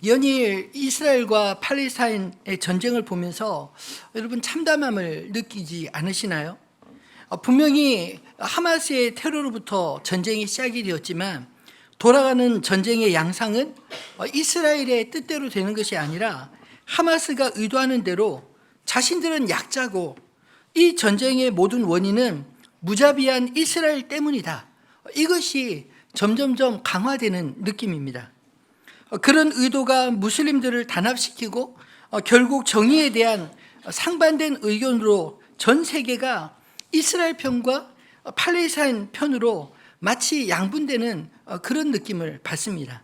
연일 이스라엘과 팔레스타인의 전쟁을 보면서 여러분 참담함을 느끼지 않으시나요? 분명히 하마스의 테러로부터 전쟁이 시작이 되었지만 돌아가는 전쟁의 양상은 이스라엘의 뜻대로 되는 것이 아니라 하마스가 의도하는 대로 자신들은 약자고 이 전쟁의 모든 원인은 무자비한 이스라엘 때문이다. 이것이 점점점 강화되는 느낌입니다. 그런 의도가 무슬림들을 단합시키고 결국 정의에 대한 상반된 의견으로 전 세계가 이스라엘 편과 팔레스타인 편으로 마치 양분되는 그런 느낌을 받습니다.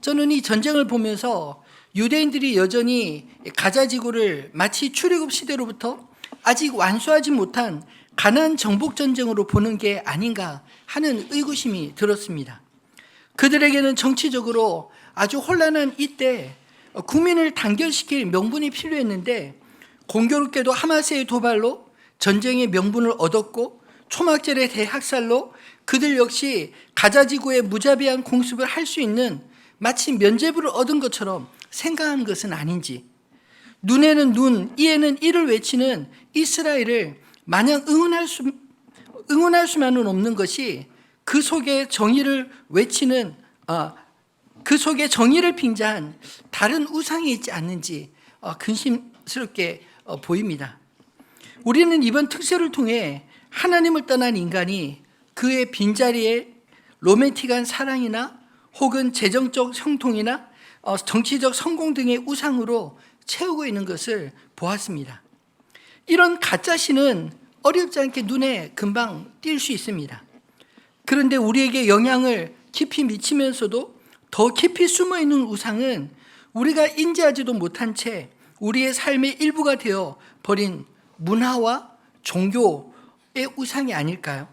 저는 이 전쟁을 보면서 유대인들이 여전히 가자 지구를 마치 출애굽 시대로부터 아직 완수하지 못한 가나안 정복 전쟁으로 보는 게 아닌가 하는 의구심이 들었습니다. 그들에게는 정치적으로 아주 혼란한 이때 국민을 단결시킬 명분이 필요했는데 공교롭게도 하마스의 도발로 전쟁의 명분을 얻었고 초막절의 대학살로 그들 역시 가자지구의 무자비한 공습을 할 수 있는 마치 면죄부를 얻은 것처럼 생각한 것은 아닌지, 눈에는 눈, 이에는 이를 외치는 이스라엘을 마냥 응원할 수만은 없는 것이 그 속에 정의를 외치는 그 속에 정의를 빙자한 다른 우상이 있지 않는지 근심스럽게 보입니다. 우리는 이번 특세를 통해 하나님을 떠난 인간이 그의 빈자리에 로맨틱한 사랑이나 혹은 재정적 형통이나 정치적 성공 등의 우상으로 채우고 있는 것을 보았습니다. 이런 가짜신은 어렵지 않게 눈에 금방 띌 수 있습니다. 그런데 우리에게 영향을 깊이 미치면서도 더 깊이 숨어있는 우상은 우리가 인지하지도 못한 채 우리의 삶의 일부가 되어 버린 문화와 종교의 우상이 아닐까요?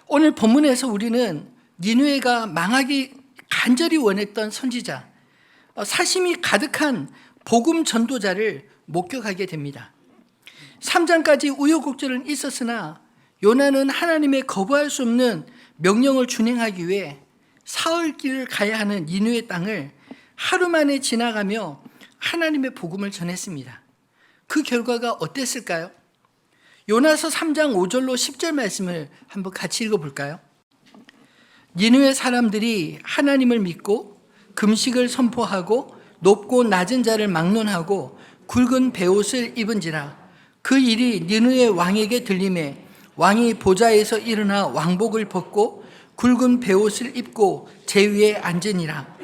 오늘 본문에서 우리는 니느웨가 망하기 간절히 원했던 선지자, 사심이 가득한 복음 전도자를 목격하게 됩니다. 3장까지 우여곡절은 있었으나 요나는 하나님의 거부할 수 없는 명령을 준행하기 위해 사흘 길을 가야 하는 니느웨 땅을 하루 만에 지나가며 하나님의 복음을 전했습니다. 그 결과가 어땠을까요? 요나서 3장 5절로 10절 말씀을 한번 같이 읽어볼까요? 니느웨 사람들이 하나님을 믿고 금식을 선포하고 높고 낮은 자를 막론하고 굵은 베옷을 입은지라. 그 일이 니느웨 왕에게 들림에 왕이 보좌에서 일어나 왕복을 벗고 굵은 베옷을 입고 제위에 앉으니라.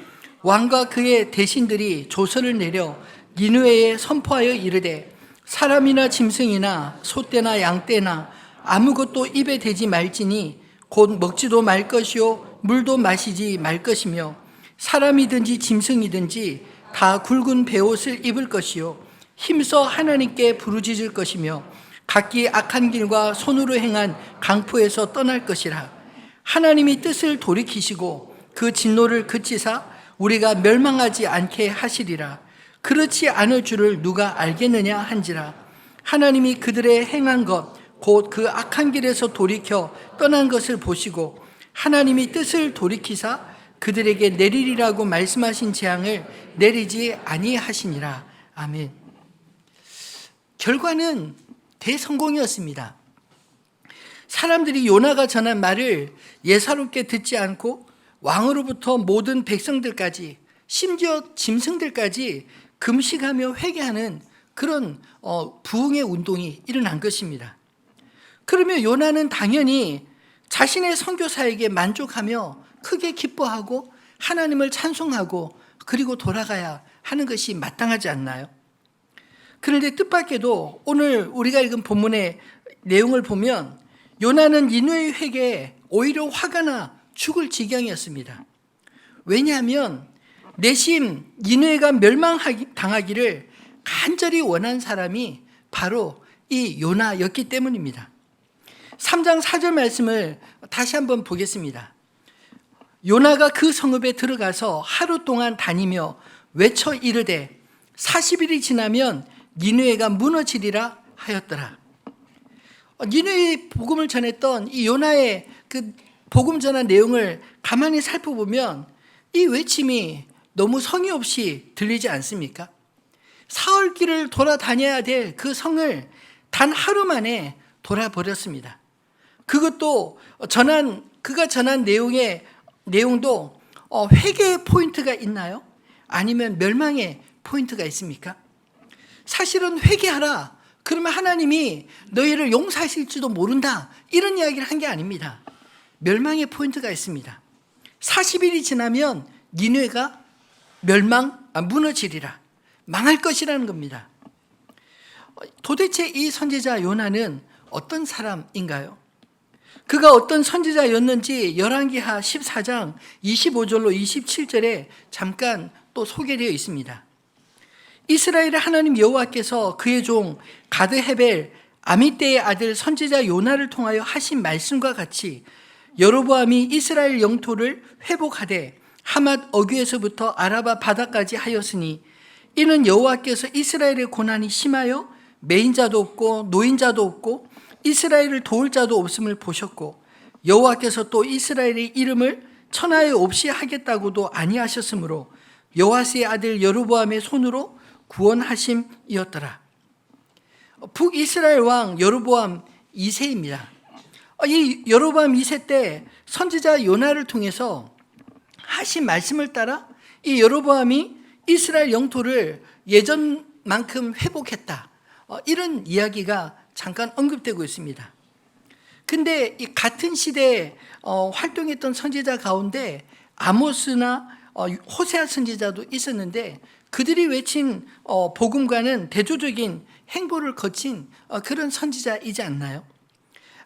왕과 그의 대신들이 조서를 내려 니느웨에 선포하여 이르되 사람이나 짐승이나 소떼나 양떼나 아무것도 입에 대지 말지니 곧 먹지도 말 것이요 물도 마시지 말 것이며 사람이든지 짐승이든지 다 굵은 베옷을 입을 것이요 힘써 하나님께 부르짖을 것이며 각기 악한 길과 손으로 행한 강포에서 떠날 것이라. 하나님이 뜻을 돌이키시고 그 진노를 그치사 우리가 멸망하지 않게 하시리라. 그렇지 않을 줄을 누가 알겠느냐 한지라. 하나님이 그들의 행한 것 곧 그 악한 길에서 돌이켜 떠난 것을 보시고 하나님이 뜻을 돌이키사 그들에게 내리리라고 말씀하신 재앙을 내리지 아니하시니라. 아멘. 결과는 대성공이었습니다. 사람들이 요나가 전한 말을 예사롭게 듣지 않고 왕으로부터 모든 백성들까지 심지어 짐승들까지 금식하며 회개하는 그런 부흥의 운동이 일어난 것입니다. 그러면 요나는 당연히 자신의 선교사에게 만족하며 크게 기뻐하고 하나님을 찬송하고 그리고 돌아가야 하는 것이 마땅하지 않나요? 그런데 뜻밖에도 오늘 우리가 읽은 본문의 내용을 보면 요나는 니느웨 회개에 오히려 화가 나 죽을 지경이었습니다. 왜냐하면 내심 니느웨가 멸망당하기를 간절히 원한 사람이 바로 이 요나였기 때문입니다. 3장 4절 말씀을 다시 한번 보겠습니다. 요나가 그 성읍에 들어가서 하루 동안 다니며 외쳐 이르되 40일이 지나면 니느웨가 무너지리라 하였더라. 니느웨 복음을 전했던 이 요나의 그 복음 전한 내용을 가만히 살펴보면 이 외침이 너무 성의 없이 들리지 않습니까? 사흘 길을 돌아다녀야 될 그 성을 단 하루 만에 돌아버렸습니다. 그것도 그가 전한 내용도 회개의 포인트가 있나요? 아니면 멸망의 포인트가 있습니까? 사실은 회개하라. 그러면 하나님이 너희를 용서하실지도 모른다. 이런 이야기를 한 게 아닙니다. 멸망의 포인트가 있습니다. 40일이 지나면 니느웨가 무너지리라. 망할 것이라는 겁니다. 도대체 이 선지자 요나는 어떤 사람인가요? 그가 어떤 선지자였는지 열왕기하 14장 25절로 27절에 잠깐 또 소개되어 있습니다. 이스라엘의 하나님 여호와께서 그의 종 가드 헤벨 아미떼의 아들 선지자 요나를 통하여 하신 말씀과 같이 여로보암이 이스라엘 영토를 회복하되 하맛 어귀에서부터 아라바 바다까지 하였으니 이는 여호와께서 이스라엘의 고난이 심하여 매인자도 없고 노인자도 없고 이스라엘을 도울 자도 없음을 보셨고 여호와께서 또 이스라엘의 이름을 천하에 없이 하겠다고도 아니하셨으므로 여호와스의 아들 여로보암의 손으로 구원하심이었더라. 북이스라엘 왕 여로보암 2세입니다. 이 여로보암 2세 때 선지자 요나를 통해서 하신 말씀을 따라 이 여로보암이 이스라엘 영토를 예전만큼 회복했다. 이런 이야기가 잠깐 언급되고 있습니다. 근데 이 같은 시대에 활동했던 선지자 가운데 아모스나 호세아 선지자도 있었는데 그들이 외친 복음과는 대조적인 행보를 거친 그런 선지자이지 않나요?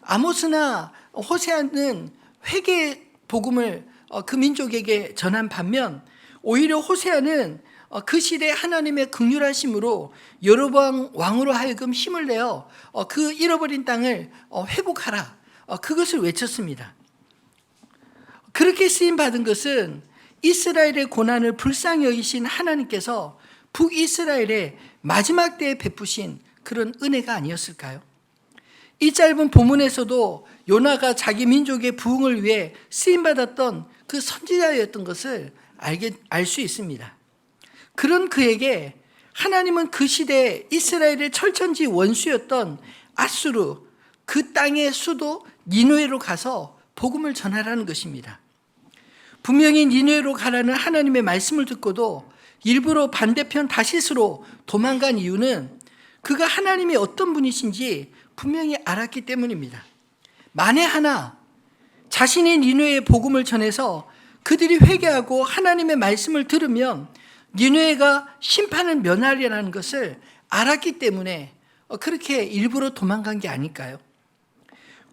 아모스나 호세아는 회개 복음을 그 민족에게 전한 반면 오히려 호세아는 그 시대에 하나님의 긍휼하심으로 여로보암 왕으로 하여금 힘을 내어 그 잃어버린 땅을 회복하라. 그것을 외쳤습니다. 그렇게 쓰임받은 것은 이스라엘의 고난을 불쌍히 여기신 하나님께서 북이스라엘의 마지막 때에 베푸신 그런 은혜가 아니었을까요? 이 짧은 본문에서도 요나가 자기 민족의 부흥을 위해 쓰임받았던 그 선지자였던 것을 알 수 있습니다. 그런 그에게 하나님은 그 시대에 이스라엘의 철천지 원수였던 아수르 그 땅의 수도 니느웨로 가서 복음을 전하라는 것입니다. 분명히 니느웨로 가라는 하나님의 말씀을 듣고도 일부러 반대편 다시스로 도망간 이유는 그가 하나님이 어떤 분이신지 분명히 알았기 때문입니다. 만에 하나 자신이 니느웨의 복음을 전해서 그들이 회개하고 하나님의 말씀을 들으면 니느웨가 심판을 면하리라는 것을 알았기 때문에 그렇게 일부러 도망간 게 아닐까요?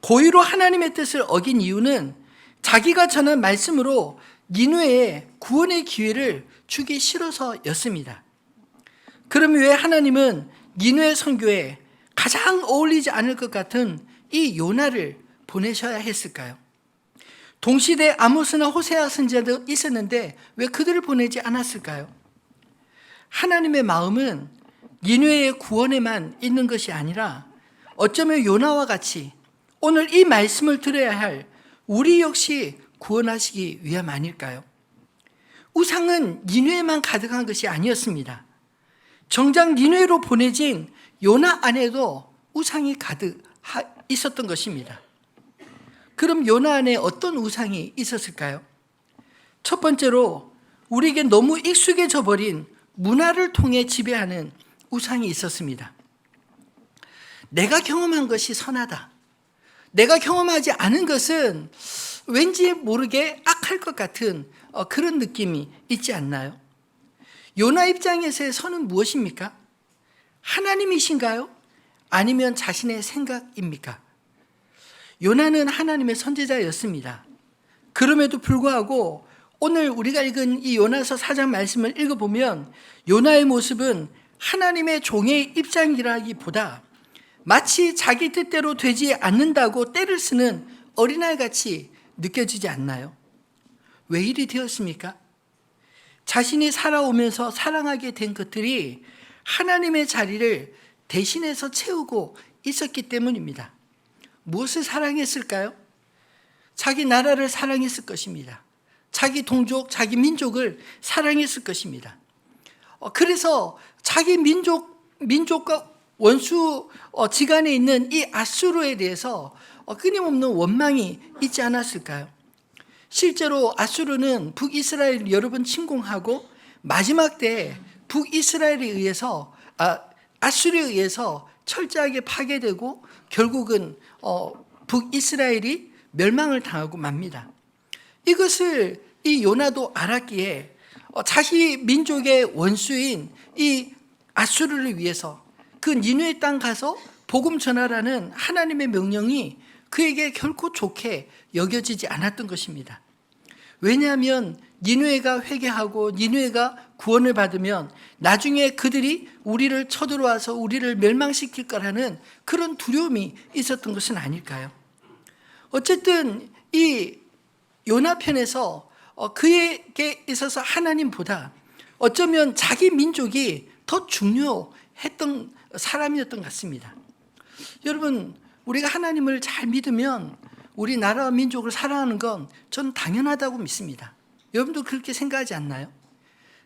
고의로 하나님의 뜻을 어긴 이유는 자기가 전한 말씀으로 니느웨에 구원의 기회를 주기 싫어서였습니다. 그럼 왜 하나님은 니느웨 선교에 가장 어울리지 않을 것 같은 이 요나를 보내셔야 했을까요? 동시대 아모스나 호세아 선지자도 있었는데 왜 그들을 보내지 않았을까요? 하나님의 마음은 니느웨의 구원에만 있는 것이 아니라 어쩌면 요나와 같이 오늘 이 말씀을 들어야 할 우리 역시 구원하시기 위함 아닐까요? 우상은 니느웨만 가득한 것이 아니었습니다. 정작 니느웨로 보내진 요나 안에도 우상이 가득 있었던 것입니다. 그럼 요나 안에 어떤 우상이 있었을까요? 첫 번째로 우리에게 너무 익숙해져 버린 문화를 통해 지배하는 우상이 있었습니다. 내가 경험한 것이 선하다. 내가 경험하지 않은 것은 왠지 모르게 악할 것 같은 그런 느낌이 있지 않나요? 요나 입장에서의 선은 무엇입니까? 하나님이신가요? 아니면 자신의 생각입니까? 요나는 하나님의 선지자였습니다. 그럼에도 불구하고 오늘 우리가 읽은 이 요나서 4장 말씀을 읽어보면 요나의 모습은 하나님의 종의 입장이라기보다 마치 자기 뜻대로 되지 않는다고 떼를 쓰는 어린아이같이 느껴지지 않나요? 왜 이리 되었습니까? 자신이 살아오면서 사랑하게 된 것들이 하나님의 자리를 대신해서 채우고 있었기 때문입니다. 무엇을 사랑했을까요? 자기 나라를 사랑했을 것입니다. 자기 동족, 자기 민족을 사랑했을 것입니다. 그래서 자기 민족과 원수 지간에 있는 이 아수르에 대해서 끊임없는 원망이 있지 않았을까요? 실제로 아수르는 북이스라엘을 여러 번 침공하고 마지막 때 북이스라엘에 의해서 아수르에 의해서 철저하게 파괴되고 결국은 북이스라엘이 멸망을 당하고 맙니다. 이것을 이 요나도 알았기에 자기 민족의 원수인 이 아수르를 위해서 그 니느웨 땅 가서 복음 전하라는 하나님의 명령이 그에게 결코 좋게 여겨지지 않았던 것입니다. 왜냐하면 니느웨가 회개하고 니느웨가 구원을 받으면 나중에 그들이 우리를 쳐들어와서 우리를 멸망시킬 거라는 그런 두려움이 있었던 것은 아닐까요? 어쨌든 이 요나편에서 그에게 있어서 하나님보다 어쩌면 자기 민족이 더 중요했던 사람이었던 것 같습니다. 여러분, 우리가 하나님을 잘 믿으면 우리 나라와 민족을 사랑하는 건 전 당연하다고 믿습니다. 여러분도 그렇게 생각하지 않나요?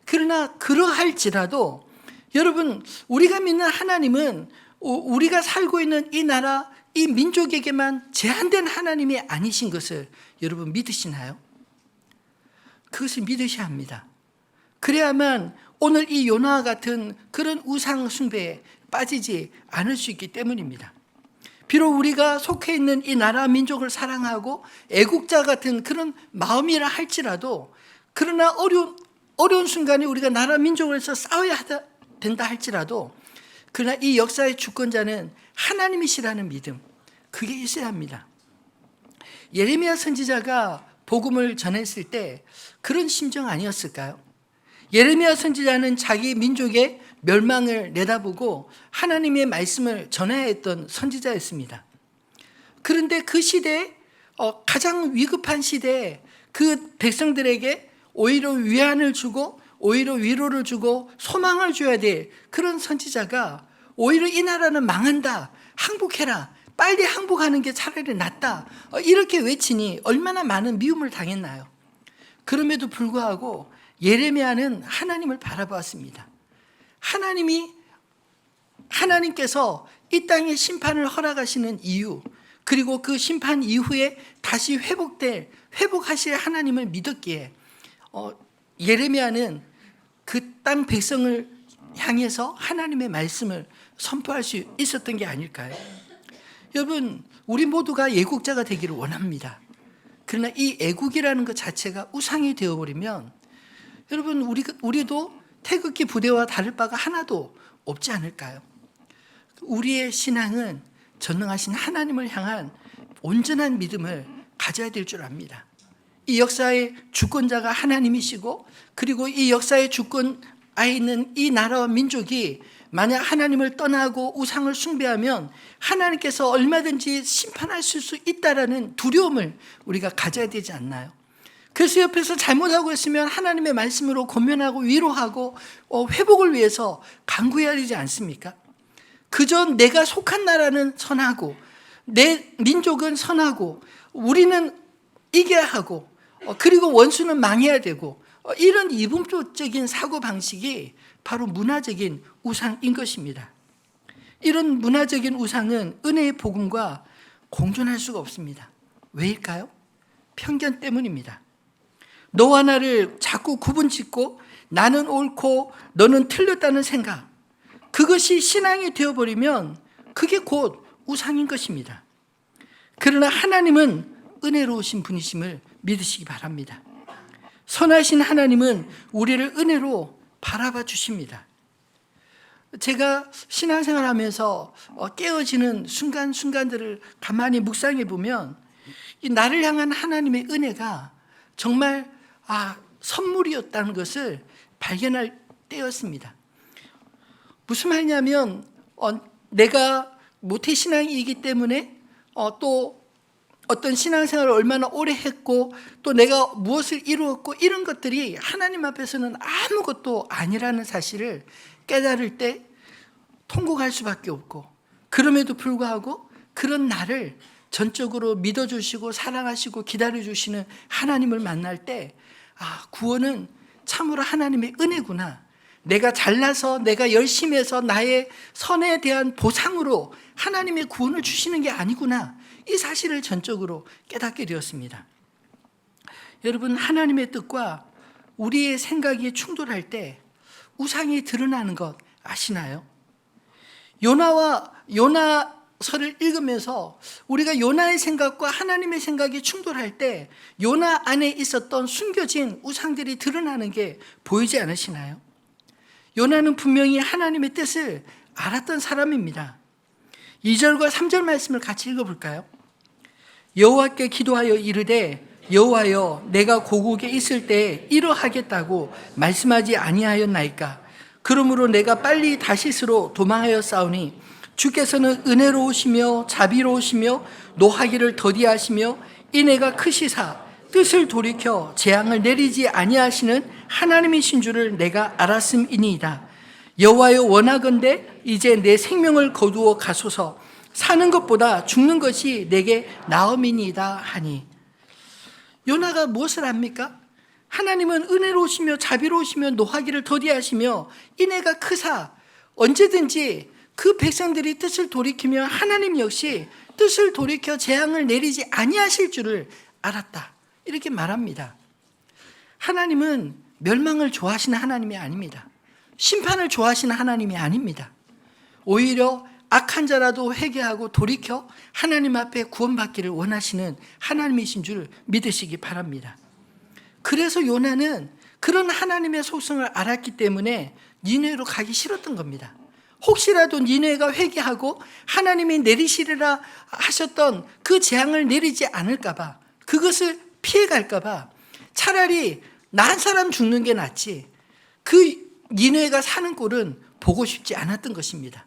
그러나 그러할지라도 여러분, 우리가 믿는 하나님은 우리가 살고 있는 이 나라, 이 민족에게만 제한된 하나님이 아니신 것을 여러분 믿으시나요? 그것을 믿으셔야 합니다. 그래야만 오늘 이 요나와 같은 그런 우상 숭배에 빠지지 않을 수 있기 때문입니다. 비록 우리가 속해 있는 이 나라 민족을 사랑하고 애국자 같은 그런 마음이라 할지라도, 그러나 어려운 순간에 우리가 나라 민족을 위해서 싸워야 된다 할지라도, 그러나 이 역사의 주권자는 하나님이시라는 믿음, 그게 있어야 합니다. 예레미야 선지자가 복음을 전했을 때 그런 심정 아니었을까요? 예레미야 선지자는 자기 민족의 멸망을 내다보고 하나님의 말씀을 전해야 했던 선지자였습니다. 그런데 그 시대에 가장 위급한 시대에 그 백성들에게 오히려 위안을 주고 오히려 위로를 주고 소망을 줘야 될 그런 선지자가 오히려 이 나라는 망한다, 항복해라, 빨리 항복하는 게 차라리 낫다, 이렇게 외치니 얼마나 많은 미움을 당했나요? 그럼에도 불구하고 예레미야는 하나님을 바라보았습니다. 하나님께서 이 땅에 심판을 허락하시는 이유, 그리고 그 심판 이후에 다시 회복하실 하나님을 믿었기에 예레미야는 그 땅 백성을 향해서 하나님의 말씀을 선포할 수 있었던 게 아닐까요? 여러분, 우리 모두가 애국자가 되기를 원합니다. 그러나 이 애국이라는 것 자체가 우상이 되어버리면 여러분, 우리도 태극기 부대와 다를 바가 하나도 없지 않을까요? 우리의 신앙은 전능하신 하나님을 향한 온전한 믿음을 가져야 될 줄 압니다. 이 역사의 주권자가 하나님이시고, 그리고 이 역사의 주권하에 있는 이 나라와 민족이 만약 하나님을 떠나고 우상을 숭배하면 하나님께서 얼마든지 심판하실 수 있다라는 두려움을 우리가 가져야 되지 않나요? 그래서 옆에서 잘못하고 있으면 하나님의 말씀으로 권면하고 위로하고 회복을 위해서 간구해야 되지 않습니까? 그저 내가 속한 나라는 선하고 내 민족은 선하고 우리는 이겨야 하고 그리고 원수는 망해야 되고, 이런 이분법적인 사고방식이 바로 문화적인 우상인 것입니다. 이런 문화적인 우상은 은혜의 복음과 공존할 수가 없습니다. 왜일까요? 편견 때문입니다. 너와 나를 자꾸 구분짓고 나는 옳고 너는 틀렸다는 생각, 그것이 신앙이 되어버리면 그게 곧 우상인 것입니다. 그러나 하나님은 은혜로우신 분이심을 믿으시기 바랍니다. 선하신 하나님은 우리를 은혜로 바라봐 주십니다. 제가 신앙생활하면서 깨어지는 순간순간들을 가만히 묵상해 보면 이 나를 향한 하나님의 은혜가 정말 선물이었다는 것을 발견할 때였습니다. 무슨 말이냐면 내가 모태신앙이기 때문에 또 어떤 신앙생활을 얼마나 오래 했고 또 내가 무엇을 이루었고 이런 것들이 하나님 앞에서는 아무것도 아니라는 사실을 깨달을 때 통곡할 수밖에 없고, 그럼에도 불구하고 그런 나를 전적으로 믿어주시고 사랑하시고 기다려주시는 하나님을 만날 때 구원은 참으로 하나님의 은혜구나. 내가 잘나서 내가 열심히 해서 나의 선에 대한 보상으로 하나님의 구원을 주시는 게 아니구나. 이 사실을 전적으로 깨닫게 되었습니다. 여러분, 하나님의 뜻과 우리의 생각이 충돌할 때 우상이 드러나는 것 아시나요? 요나서를 읽으면서 우리가 요나의 생각과 하나님의 생각이 충돌할 때 요나 안에 있었던 숨겨진 우상들이 드러나는 게 보이지 않으시나요? 요나는 분명히 하나님의 뜻을 알았던 사람입니다. 2절과 3절 말씀을 같이 읽어볼까요? 여호와께 기도하여 이르되 여호와여, 내가 고국에 있을 때 이러하겠다고 말씀하지 아니하였나이까? 그러므로 내가 빨리 다시스로 도망하였사오니 주께서는 은혜로우시며 자비로우시며 노하기를 더디하시며 인애가 크시사 뜻을 돌이켜 재앙을 내리지 아니하시는 하나님이신 줄을 내가 알았음이니이다. 여호와여, 원하건대 이제 내 생명을 거두어 가소서. 사는 것보다 죽는 것이 내게 나음이니이다 하니. 요나가 무엇을 합니까? 하나님은 은혜로우시며 자비로우시며 노하기를 더디하시며 인애가 크사 언제든지 그 백성들이 뜻을 돌이키며 하나님 역시 뜻을 돌이켜 재앙을 내리지 아니하실 줄을 알았다. 이렇게 말합니다. 하나님은 멸망을 좋아하시는 하나님이 아닙니다. 심판을 좋아하시는 하나님이 아닙니다. 오히려 악한 자라도 회개하고 돌이켜 하나님 앞에 구원받기를 원하시는 하나님이신 줄 믿으시기 바랍니다. 그래서 요나는 그런 하나님의 속성을 알았기 때문에 니느웨로 가기 싫었던 겁니다. 혹시라도 니느웨가 회개하고 하나님이 내리시리라 하셨던 그 재앙을 내리지 않을까 봐, 그것을 피해갈까 봐 차라리 나 한 사람 죽는 게 낫지 그 니느웨가 사는 꼴은 보고 싶지 않았던 것입니다.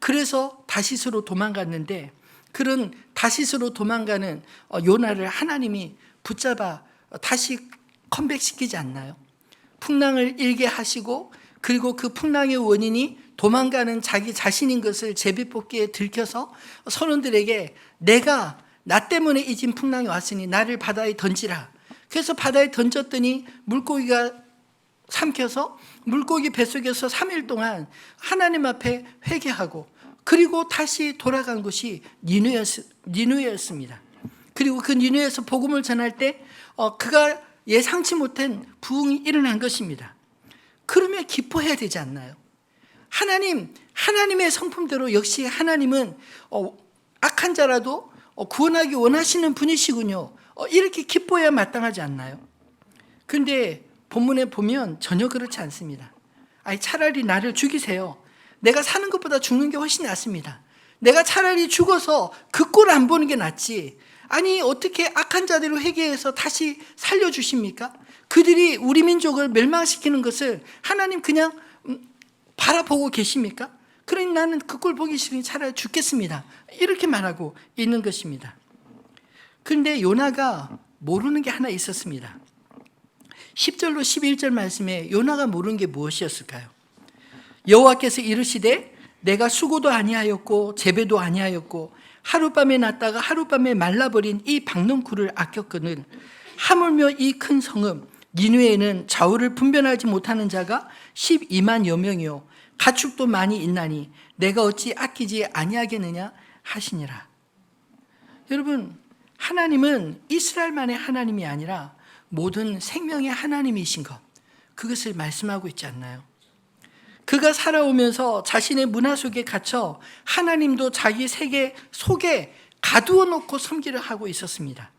그래서 다시스로 도망갔는데 그런 다시스로 도망가는 요나를 하나님이 붙잡아 다시 컴백시키지 않나요? 풍랑을 일게 하시고 그리고 그 풍랑의 원인이 도망가는 자기 자신인 것을 제비뽑기에 들켜서 선원들에게 내가 나 때문에 이 진 풍랑이 왔으니 나를 바다에 던지라. 그래서 바다에 던졌더니 물고기가 삼켜서 물고기 뱃속에서 3일 동안 하나님 앞에 회개하고 그리고 다시 돌아간 곳이 니느웨였습니다. 그리고 그 니느웨에서 복음을 전할 때 그가 예상치 못한 부흥이 일어난 것입니다. 그러면 기뻐해야 되지 않나요? 하나님의 성품대로 역시 하나님은 악한 자라도 구원하기 원하시는 분이시군요. 이렇게 기뻐해야 마땅하지 않나요? 그런데 본문에 보면 전혀 그렇지 않습니다. 차라리 나를 죽이세요. 내가 사는 것보다 죽는 게 훨씬 낫습니다. 내가 차라리 죽어서 그 꼴을 안 보는 게 낫지. 아니 어떻게 악한 자들을 회개해서 다시 살려주십니까? 그들이 우리 민족을 멸망시키는 것을 하나님 그냥 바라보고 계십니까? 그러니 나는 그 꼴 보기 싫으니 차라리 죽겠습니다. 이렇게 말하고 있는 것입니다. 그런데 요나가 모르는 게 하나 있었습니다. 10절로 11절 말씀에 요나가 모르는 게 무엇이었을까요? 여호와께서 이르시되 내가 수고도 아니하였고 재배도 아니하였고 하룻밤에 났다가 하룻밤에 말라버린 이 박농쿨을 아꼈거늘 하물며 이 큰 성읍 니느웨에는 좌우를 분별하지 못하는 자가 12만여 명이요 가축도 많이 있나니 내가 어찌 아끼지 아니하겠느냐 하시니라. 여러분, 하나님은 이스라엘만의 하나님이 아니라 모든 생명의 하나님이신 것, 그것을 말씀하고 있지 않나요? 그가 살아오면서 자신의 문화 속에 갇혀 하나님도 자기 세계 속에 가두어 놓고 섬기려 하고 있었습니다.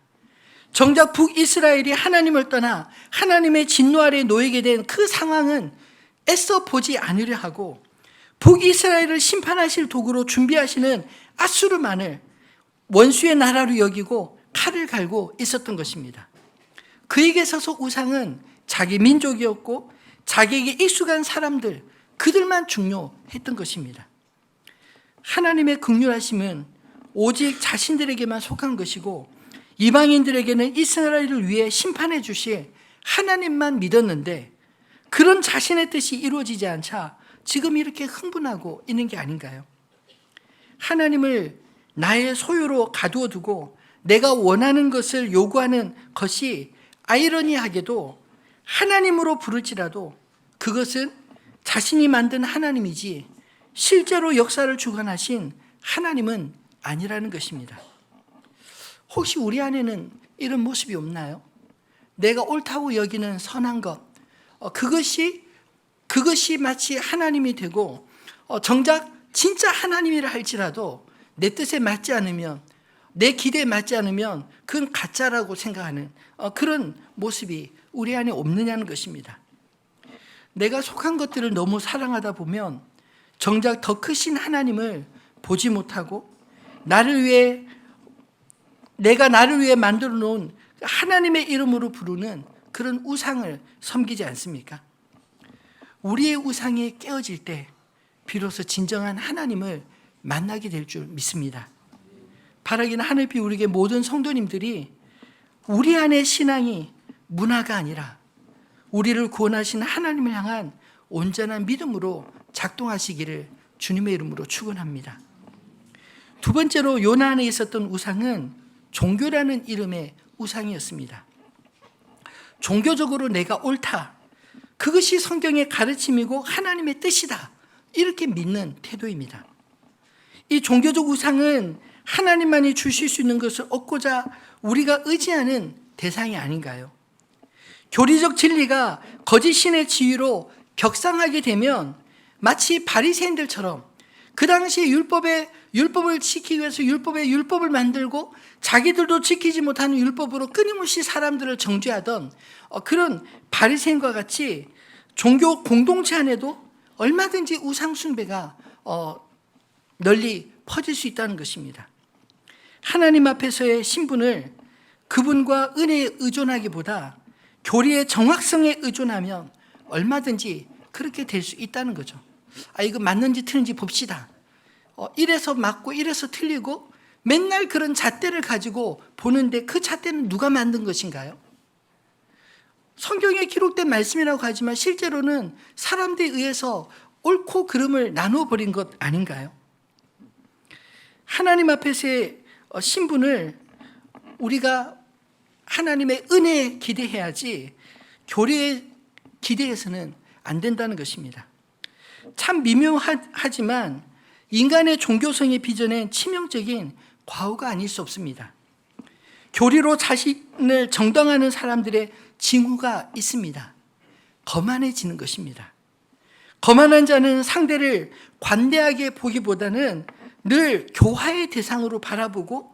정작 북이스라엘이 하나님을 떠나 하나님의 진노 아래 놓이게 된 그 상황은 애써 보지 않으려 하고 북이스라엘을 심판하실 도구로 준비하시는 아수르만을 원수의 나라로 여기고 칼을 갈고 있었던 것입니다. 그에게 있어서 우상은 자기 민족이었고 자기에게 익숙한 사람들, 그들만 중요했던 것입니다. 하나님의 긍휼하심은 오직 자신들에게만 속한 것이고 이방인들에게는 이스라엘을 위해 심판해 주실 하나님만 믿었는데 그런 자신의 뜻이 이루어지지 않자 지금 이렇게 흥분하고 있는 게 아닌가요? 하나님을 나의 소유로 가두어 두고 내가 원하는 것을 요구하는 것이 아이러니하게도 하나님으로 부를지라도 그것은 자신이 만든 하나님이지 실제로 역사를 주관하신 하나님은 아니라는 것입니다. 혹시 우리 안에는 이런 모습이 없나요? 내가 옳다고 여기는 선한 것, 그것이 마치 하나님이 되고 정작 진짜 하나님이라 할지라도 내 뜻에 맞지 않으면, 내 기대에 맞지 않으면 그건 가짜라고 생각하는 그런 모습이 우리 안에 없느냐는 것입니다. 내가 속한 것들을 너무 사랑하다 보면 정작 더 크신 하나님을 보지 못하고 내가 나를 위해 만들어 놓은 하나님의 이름으로 부르는 그런 우상을 섬기지 않습니까? 우리의 우상이 깨어질 때 비로소 진정한 하나님을 만나게 될 줄 믿습니다. 바라기는 하늘빛 우리에게 모든 성도님들이 우리 안의 신앙이 문화가 아니라 우리를 구원하신 하나님을 향한 온전한 믿음으로 작동하시기를 주님의 이름으로 축원합니다. 두 번째로 요나 안에 있었던 우상은 종교라는 이름의 우상이었습니다. 종교적으로 내가 옳다, 그것이 성경의 가르침이고 하나님의 뜻이다, 이렇게 믿는 태도입니다. 이 종교적 우상은 하나님만이 주실 수 있는 것을 얻고자 우리가 의지하는 대상이 아닌가요? 교리적 진리가 거짓 신의 지위로 격상하게 되면 마치 바리새인들처럼 그 당시에 율법을 지키기 위해서 율법을 만들고 자기들도 지키지 못하는 율법으로 끊임없이 사람들을 정죄하던 그런 바리새인과 같이 종교 공동체 안에도 얼마든지 우상 숭배가 널리 퍼질 수 있다는 것입니다. 하나님 앞에서의 신분을 그분과 은혜에 의존하기보다 교리의 정확성에 의존하면 얼마든지 그렇게 될 수 있다는 거죠. 이거 맞는지 틀린지 봅시다. 이래서 맞고 이래서 틀리고 맨날 그런 잣대를 가지고 보는데 그 잣대는 누가 만든 것인가요? 성경에 기록된 말씀이라고 하지만 실제로는 사람들에 의해서 옳고 그름을 나누어 버린 것 아닌가요? 하나님 앞에서의 신분을 우리가 하나님의 은혜에 기대해야지 교리에 기대해서는 안 된다는 것입니다. 참 미묘하지만 인간의 종교성이 빚어낸 치명적인 과오가 아닐 수 없습니다. 교리로 자신을 정당화하는 사람들의 징후가 있습니다. 거만해지는 것입니다. 거만한 자는 상대를 관대하게 보기보다는 늘 교화의 대상으로 바라보고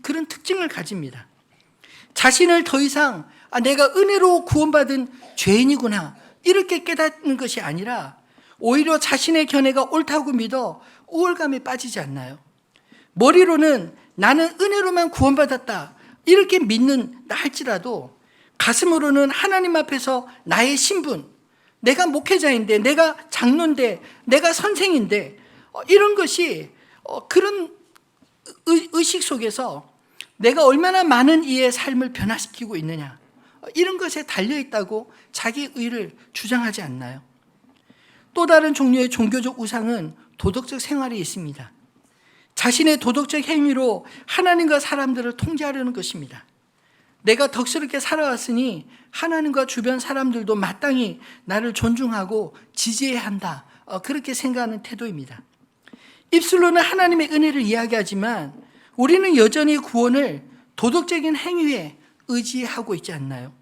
그런 특징을 가집니다. 자신을 더 이상 내가 은혜로 구원받은 죄인이구나 이렇게 깨닫는 것이 아니라 오히려 자신의 견해가 옳다고 믿어 우월감에 빠지지 않나요? 머리로는 나는 은혜로만 구원받았다 이렇게 믿는다 할지라도 가슴으로는 하나님 앞에서 나의 신분, 내가 목회자인데, 내가 장로인데, 내가 선생인데 이런 것이 그런 의식 속에서 내가 얼마나 많은 이의 삶을 변화시키고 있느냐 이런 것에 달려있다고 자기 의를 주장하지 않나요? 또 다른 종류의 종교적 우상은 도덕적 생활에 있습니다. 자신의 도덕적 행위로 하나님과 사람들을 통제하려는 것입니다. 내가 덕스럽게 살아왔으니 하나님과 주변 사람들도 마땅히 나를 존중하고 지지해야 한다 그렇게 생각하는 태도입니다. 입술로는 하나님의 은혜를 이야기하지만 우리는 여전히 구원을 도덕적인 행위에 의지하고 있지 않나요?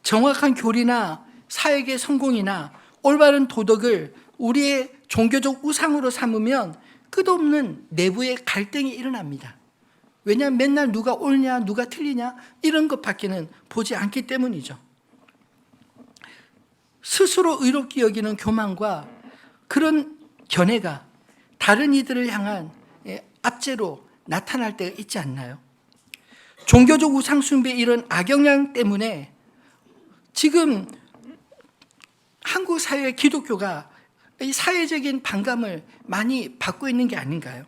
정확한 교리나 사역의 성공이나 올바른 도덕을 우리의 종교적 우상으로 삼으면 끝없는 내부의 갈등이 일어납니다. 왜냐하면 맨날 누가 옳냐 누가 틀리냐 이런 것밖에는 보지 않기 때문이죠. 스스로 의롭게 여기는 교만과 그런 견해가 다른 이들을 향한 압제로 나타날 때가 있지 않나요? 종교적 우상 숭배의 이런 악영향 때문에 지금 한국 사회 기독교가 이 사회적인 반감을 많이 받고 있는 게 아닌가요?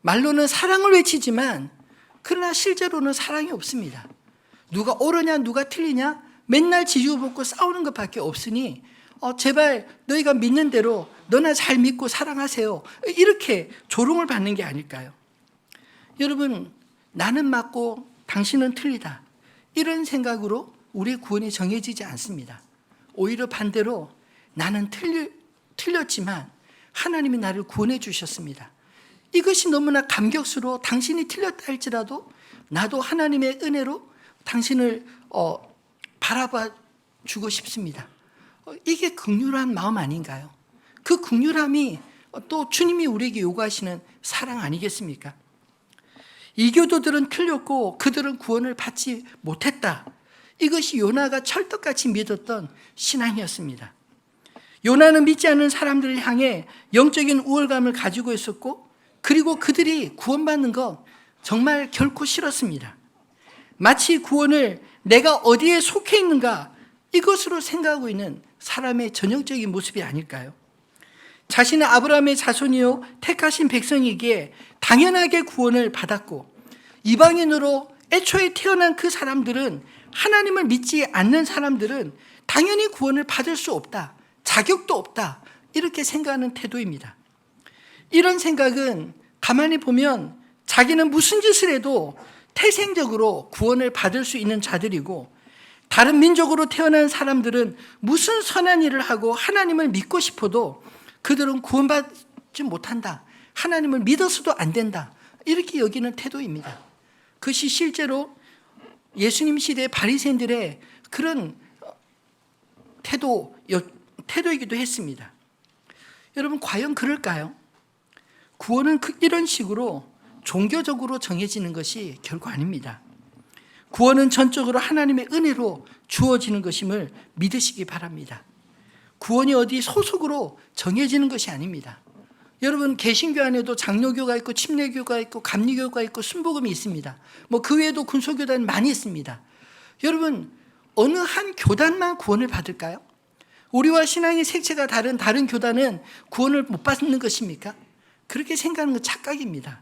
말로는 사랑을 외치지만 그러나 실제로는 사랑이 없습니다. 누가 옳으냐 누가 틀리냐 맨날 지지고볶고 싸우는 것밖에 없으니 제발 너희가 믿는 대로 너나 잘 믿고 사랑하세요 이렇게 조롱을 받는 게 아닐까요? 여러분 나는 맞고 당신은 틀리다 이런 생각으로 우리의 구원이 정해지지 않습니다. 오히려 반대로 나는 틀렸지만 하나님이 나를 구원해 주셨습니다. 이것이 너무나 감격스러워. 당신이 틀렸다 할지라도 나도 하나님의 은혜로 당신을 바라봐 주고 싶습니다. 이게 긍휼한 마음 아닌가요? 그 긍휼함이 또 주님이 우리에게 요구하시는 사랑 아니겠습니까? 이교도들은 틀렸고 그들은 구원을 받지 못했다. 이것이 요나가 철떡같이 믿었던 신앙이었습니다. 요나는 믿지 않는 사람들을 향해 영적인 우월감을 가지고 있었고, 그리고 그들이 구원받는 건 정말 결코 싫었습니다. 마치 구원을 내가 어디에 속해 있는가 이것으로 생각하고 있는 사람의 전형적인 모습이 아닐까요? 자신은 아브라함의 자손이요 택하신 백성이기에 당연하게 구원을 받았고, 이방인으로 애초에 태어난 그 사람들은, 하나님을 믿지 않는 사람들은 당연히 구원을 받을 수 없다, 자격도 없다, 이렇게 생각하는 태도입니다. 이런 생각은 가만히 보면 자기는 무슨 짓을 해도 태생적으로 구원을 받을 수 있는 자들이고, 다른 민족으로 태어난 사람들은 무슨 선한 일을 하고 하나님을 믿고 싶어도 그들은 구원받지 못한다, 하나님을 믿어서도 안 된다, 이렇게 여기는 태도입니다. 그것이 실제로 예수님 시대의 바리새인들의 그런 태도이기도 했습니다. 여러분, 과연 그럴까요? 구원은 이런 식으로 종교적으로 정해지는 것이 결코 아닙니다. 구원은 전적으로 하나님의 은혜로 주어지는 것임을 믿으시기 바랍니다. 구원이 어디 소속으로 정해지는 것이 아닙니다. 여러분, 개신교 안에도 장로교가 있고 침례교가 있고 감리교가 있고 순복음이 있습니다. 그 외에도 군소교단이 많이 있습니다. 여러분, 어느 한 교단만 구원을 받을까요? 우리와 신앙의 색채가 다른 교단은 구원을 못 받는 것입니까? 그렇게 생각하는 건 착각입니다.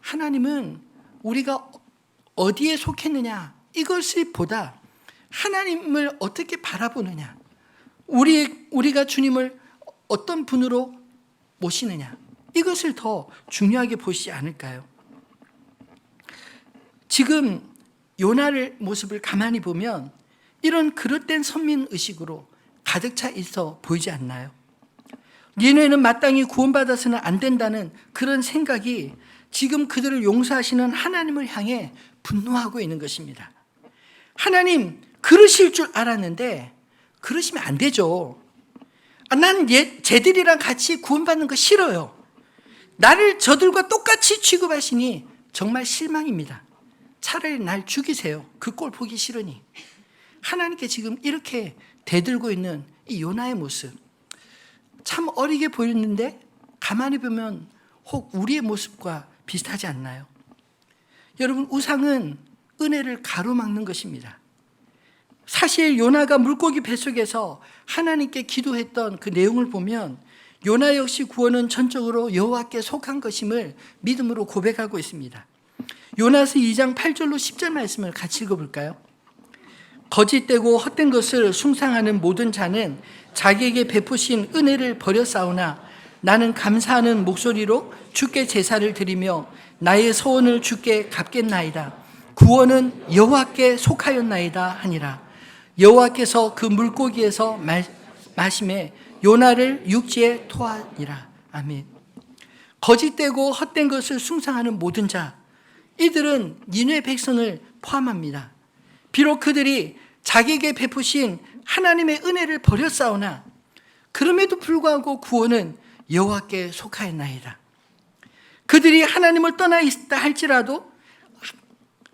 하나님은 우리가 어디에 속했느냐 이것을 보다 하나님을 어떻게 바라보느냐, 우리가 주님을 어떤 분으로 모시느냐, 이것을 더 중요하게 보시지 않을까요? 지금 요나의 모습을 가만히 보면 이런 그릇된 선민의식으로 가득 차 있어 보이지 않나요? 니네는 마땅히 구원받아서는 안 된다는 그런 생각이 지금 그들을 용서하시는 하나님을 향해 분노하고 있는 것입니다. 하나님, 그러실 줄 알았는데 그러시면 안 되죠. 나는 쟤들이랑 같이 구원받는 거 싫어요. 나를 저들과 똑같이 취급하시니 정말 실망입니다. 차라리 날 죽이세요. 그 꼴 보기 싫으니. 하나님께 지금 이렇게 대들고 있는 이 요나의 모습, 참 어리게 보이는데 가만히 보면 혹 우리의 모습과 비슷하지 않나요? 여러분, 우상은 은혜를 가로막는 것입니다. 사실 요나가 물고기 뱃속에서 하나님께 기도했던 그 내용을 보면 요나 역시 구원은 전적으로 여호와께 속한 것임을 믿음으로 고백하고 있습니다. 요나서 2장 8절로 10절 말씀을 같이 읽어볼까요? 거짓되고 헛된 것을 숭상하는 모든 자는 자기에게 베푸신 은혜를 버렸사오나 나는 감사하는 목소리로 주께 제사를 드리며 나의 소원을 주께 갚겠나이다. 구원은 여호와께 속하였나이다 하니라. 여호와께서 그 물고기에서 마심에 요나를 육지에 토하니라. 아멘. 거짓되고 헛된 것을 숭상하는 모든 자, 이들은 니느웨 백성을 포함합니다. 비록 그들이 자기에게 베푸신 하나님의 은혜를 버렸사오나 그럼에도 불구하고 구원은 여호와께 속하였나이다. 그들이 하나님을 떠나 있다 할지라도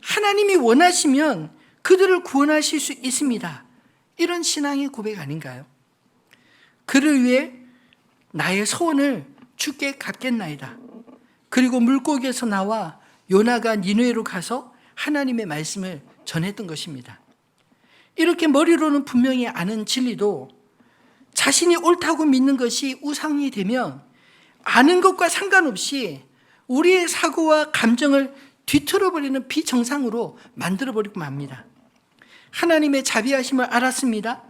하나님이 원하시면 그들을 구원하실 수 있습니다. 이런 신앙의 고백 아닌가요? 그를 위해 나의 소원을 주께 갚겠나이다. 그리고 물고기에서 나와 요나가 니느웨로 가서 하나님의 말씀을 전했던 것입니다. 이렇게 머리로는 분명히 아는 진리도 자신이 옳다고 믿는 것이 우상이 되면 아는 것과 상관없이 우리의 사고와 감정을 뒤틀어버리는 비정상으로 만들어버리고 맙니다. 하나님의 자비하심을 알았습니다.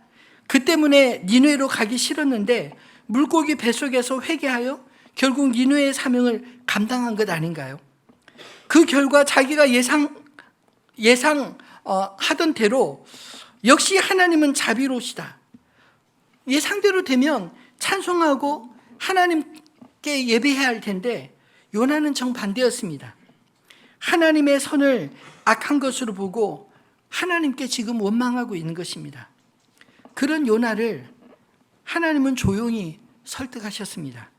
그 때문에 니느웨로 가기 싫었는데 물고기 뱃속에서 회개하여 결국 니느웨의 사명을 감당한 것 아닌가요? 그 결과 자기가 예상하던 대로 역시 하나님은 자비로우시다. 예상대로 되면 찬송하고 하나님께 예배해야 할 텐데 요나는 정반대였습니다. 하나님의 선을 악한 것으로 보고 하나님께 지금 원망하고 있는 것입니다. 그런 요나를 하나님은 조용히 설득하셨습니다.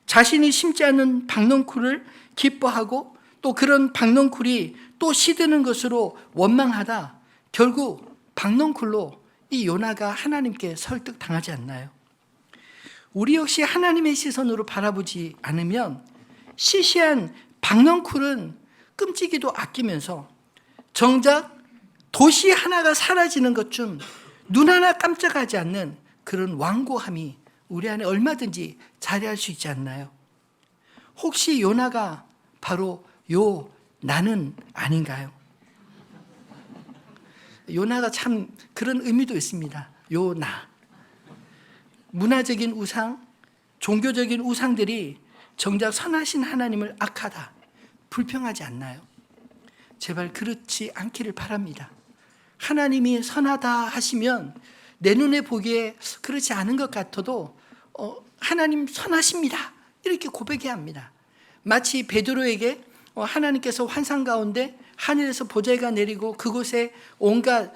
자신이 심지 않은 박넝쿨을 기뻐하고 또 그런 박넝쿨이 또 시드는 것으로 원망하다 결국 박넝쿨로 이 요나가 하나님께 설득당하지 않나요? 우리 역시 하나님의 시선으로 바라보지 않으면 시시한 박넝쿨은 끔찍이도 아끼면서 정작 도시 하나가 사라지는 것쯤 눈 하나 깜짝하지 않는 그런 완고함이 우리 안에 얼마든지 자리할 수 있지 않나요? 혹시 요나가 바로 나는 아닌가요? 요나가 참 그런 의미도 있습니다. 요나. 문화적인 우상, 종교적인 우상들이 정작 선하신 하나님을 악하다, 불평하지 않나요? 제발 그렇지 않기를 바랍니다. 하나님이 선하다 하시면 내 눈에 보기에 그렇지 않은 것 같아도 하나님 선하십니다. 이렇게 고백해야 합니다. 마치 베드로에게 하나님께서 환상 가운데 하늘에서 보좌가 내리고 그곳에 온갖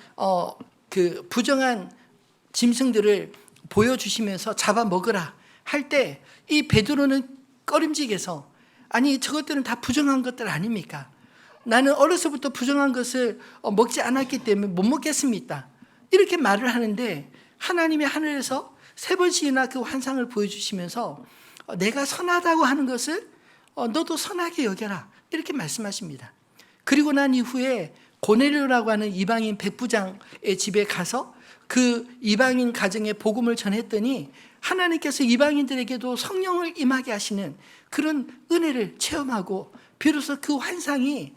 그 부정한 짐승들을 보여주시면서 잡아먹으라 할 때 이 베드로는 꺼림직해서 아니 저것들은 다 부정한 것들 아닙니까? 나는 어려서부터 부정한 것을 먹지 않았기 때문에 못 먹겠습니다. 이렇게 말을 하는데 하나님이 하늘에서 3번씩이나 그 환상을 보여주시면서 내가 선하다고 하는 것을 너도 선하게 여겨라 이렇게 말씀하십니다. 그리고 난 이후에 고넬료라고 하는 이방인 백부장의 집에 가서 그 이방인 가정에 복음을 전했더니 하나님께서 이방인들에게도 성령을 임하게 하시는 그런 은혜를 체험하고 비로소 그 환상이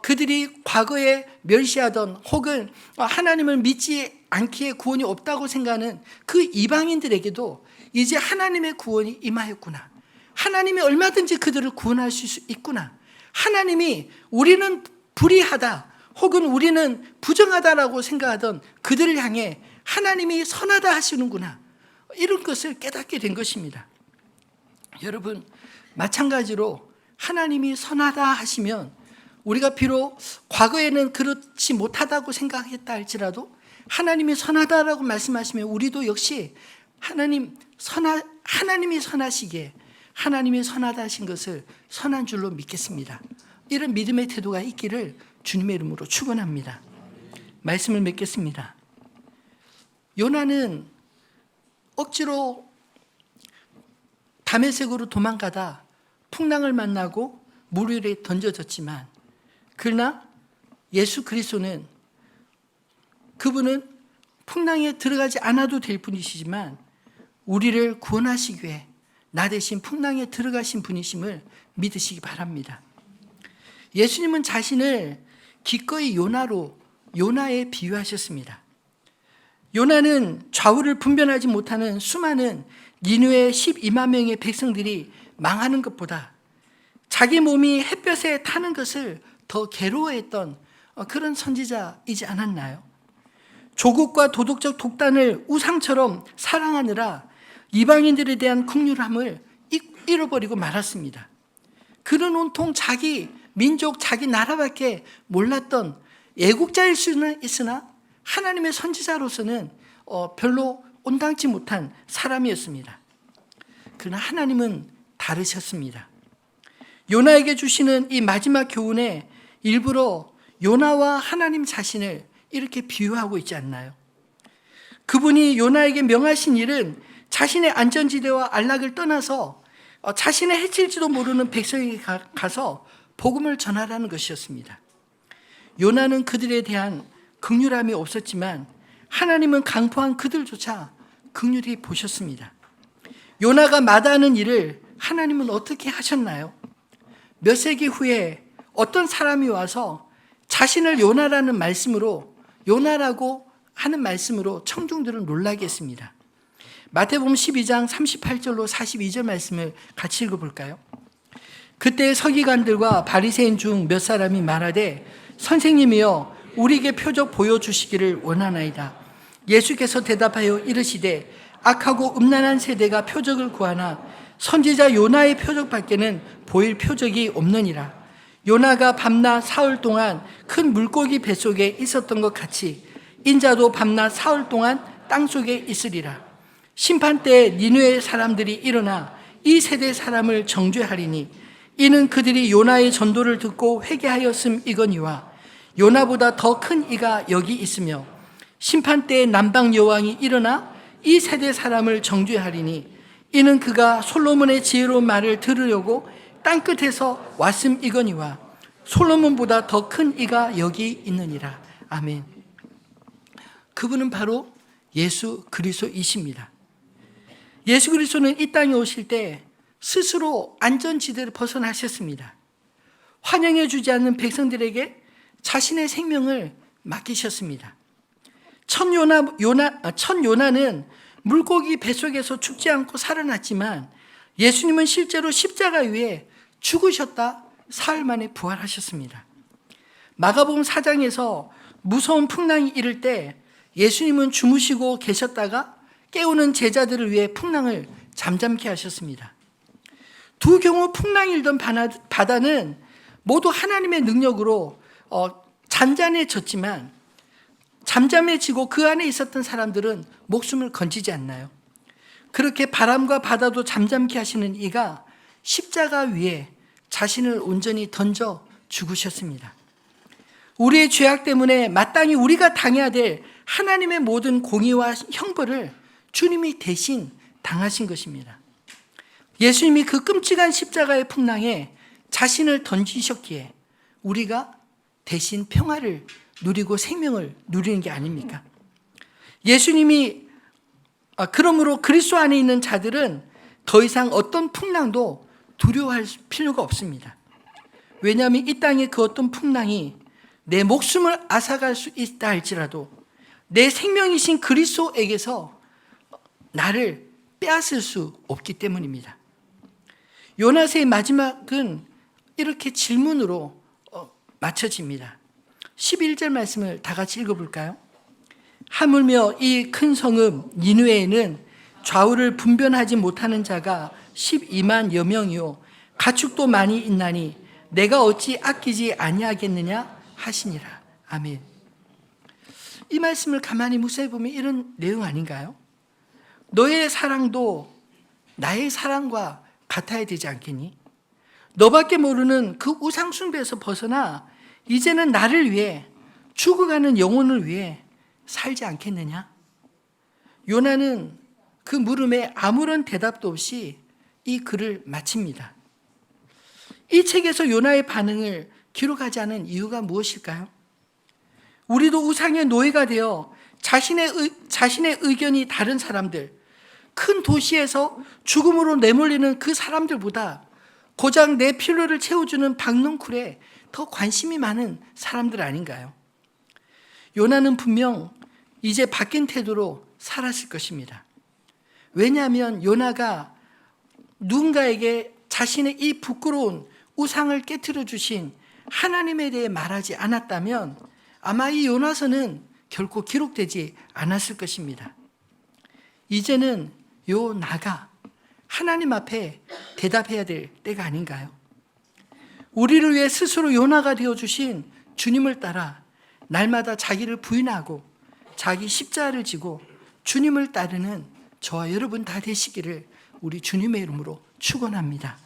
그들이 과거에 멸시하던 혹은 하나님을 믿지 않기에 구원이 없다고 생각하는 그 이방인들에게도 이제 하나님의 구원이 임하였구나. 하나님이 얼마든지 그들을 구원할 수 있구나. 하나님이 우리는 불의하다 혹은 우리는 부정하다라고 생각하던 그들을 향해 하나님이 선하다 하시는구나. 이런 것을 깨닫게 된 것입니다. 여러분, 마찬가지로 하나님이 선하다 하시면 우리가 비록 과거에는 그렇지 못하다고 생각했다 할지라도 하나님이 선하다라고 말씀하시면 우리도 역시 하나님이 선하시기에 하나님이 선하다 하신 것을 선한 줄로 믿겠습니다. 이런 믿음의 태도가 있기를 주님의 이름으로 축원합니다. 말씀을 맺겠습니다. 요나는 억지로 다메섹으로 도망가다 풍랑을 만나고 물 위에 던져졌지만 그러나 예수 그리스도는 그분은 풍랑에 들어가지 않아도 될 분이시지만 우리를 구원하시기 위해 나 대신 풍랑에 들어가신 분이심을 믿으시기 바랍니다. 예수님은 자신을 기꺼이 요나에 비유하셨습니다. 요나는 좌우를 분별하지 못하는 수많은 니느웨 12만 명의 백성들이 망하는 것보다 자기 몸이 햇볕에 타는 것을 더 괴로워했던 그런 선지자이지 않았나요? 조국과 도덕적 독단을 우상처럼 사랑하느라 이방인들에 대한 긍휼함을 잃어버리고 말았습니다. 그는 온통 자기 민족, 자기 나라밖에 몰랐던 애국자일 수는 있으나 하나님의 선지자로서는 별로 온당치 못한 사람이었습니다. 그러나 하나님은 다르셨습니다. 요나에게 주시는 이 마지막 교훈에 일부러 요나와 하나님 자신을 이렇게 비유하고 있지 않나요? 그분이 요나에게 명하신 일은 자신의 안전지대와 안락을 떠나서 자신의 해칠지도 모르는 백성에게 가서 복음을 전하라는 것이었습니다. 요나는 그들에 대한 긍휼함이 없었지만 하나님은 강포한 그들조차 긍휼히 보셨습니다. 요나가 마다하는 일을 하나님은 어떻게 하셨나요? 몇 세기 후에 어떤 사람이 와서 자신을 요나라는 말씀으로 요나라고 하는 말씀으로 청중들을 놀라게 했습니다. 마태복음 12장 38절로 42절 말씀을 같이 읽어볼까요? 그때 서기관들과 바리새인 중 몇 사람이 말하되 선생님이여 우리에게 표적 보여주시기를 원하나이다. 예수께서 대답하여 이르시되 악하고 음란한 세대가 표적을 구하나 선지자 요나의 표적밖에는 보일 표적이 없느니라. 요나가 밤낮 사흘 동안 큰 물고기 뱃속에 있었던 것 같이 인자도 밤낮 사흘 동안 땅속에 있으리라. 심판 때에 니느웨 사람들이 일어나 이 세대 사람을 정죄하리니 이는 그들이 요나의 전도를 듣고 회개하였음이거니와 요나보다 더 큰 이가 여기 있으며 심판 때에 남방 여왕이 일어나 이 세대 사람을 정죄하리니 이는 그가 솔로몬의 지혜로운 말을 들으려고 땅끝에서 왔음이거니와 솔로몬보다 더 큰 이가 여기 있느니라. 아멘. 그분은 바로 예수 그리스도이십니다. 예수 그리스도는 이 땅에 오실 때 스스로 안전지대를 벗어나셨습니다. 환영해 주지 않는 백성들에게 자신의 생명을 맡기셨습니다. 첫 요나는 물고기 뱃속에서 죽지 않고 살아났지만 예수님은 실제로 십자가 위에 죽으셨다 사흘 만에 부활하셨습니다. 마가복음 4장에서 무서운 풍랑이 이를 때 예수님은 주무시고 계셨다가 깨우는 제자들을 위해 풍랑을 잠잠케 하셨습니다. 두 경우 풍랑이 일던 바다는 모두 하나님의 능력으로 잔잔해졌지만 잠잠해지고 그 안에 있었던 사람들은 목숨을 건지지 않나요? 그렇게 바람과 바다도 잠잠케 하시는 이가 십자가 위에 자신을 온전히 던져 죽으셨습니다. 우리의 죄악 때문에 마땅히 우리가 당해야 될 하나님의 모든 공의와 형벌을 주님이 대신 당하신 것입니다. 예수님이 그 끔찍한 십자가의 풍랑에 자신을 던지셨기에 우리가 대신 평화를 누리고 생명을 누리는 게 아닙니까? 예수님이 그러므로 그리스도 안에 있는 자들은 더 이상 어떤 풍랑도 두려워할 필요가 없습니다. 왜냐하면 이 땅의 그 어떤 풍랑이 내 목숨을 앗아갈 수 있다 할지라도 내 생명이신 그리스도에게서 나를 빼앗을 수 없기 때문입니다. 요나서의 마지막은 이렇게 질문으로 마쳐집니다. 11절 말씀을 다 같이 읽어볼까요? 하물며 이 큰 성읍 니느웨에는 좌우를 분별하지 못하는 자가 12만여 명이요 가축도 많이 있나니 내가 어찌 아끼지 아니하겠느냐 하시니라. 아멘. 이 말씀을 가만히 묵상해 보면 이런 내용 아닌가요? 너의 사랑도 나의 사랑과 같아야 되지 않겠니? 너밖에 모르는 그 우상 숭배에서 벗어나 이제는 나를 위해 죽어가는 영혼을 위해 살지 않겠느냐? 요나는 그 물음에 아무런 대답도 없이 이 글을 마칩니다. 이 책에서 요나의 반응을 기록하지 않은 이유가 무엇일까요? 우리도 우상의 노예가 되어 자신의 의견이 다른 사람들, 큰 도시에서 죽음으로 내몰리는 그 사람들보다 고작 내 필요를 채워주는 박넝쿨에 더 관심이 많은 사람들 아닌가요? 요나는 분명 이제 바뀐 태도로 살았을 것입니다. 왜냐하면 요나가 누군가에게 자신의 이 부끄러운 우상을 깨트려 주신 하나님에 대해 말하지 않았다면 아마 이 요나서는 결코 기록되지 않았을 것입니다. 이제는 요나가 하나님 앞에 대답해야 될 때가 아닌가요? 우리를 위해 스스로 요나가 되어주신 주님을 따라 날마다 자기를 부인하고 자기 십자가를 지고 주님을 따르는 저와 여러분 다 되시기를 우리 주님의 이름으로 축원합니다.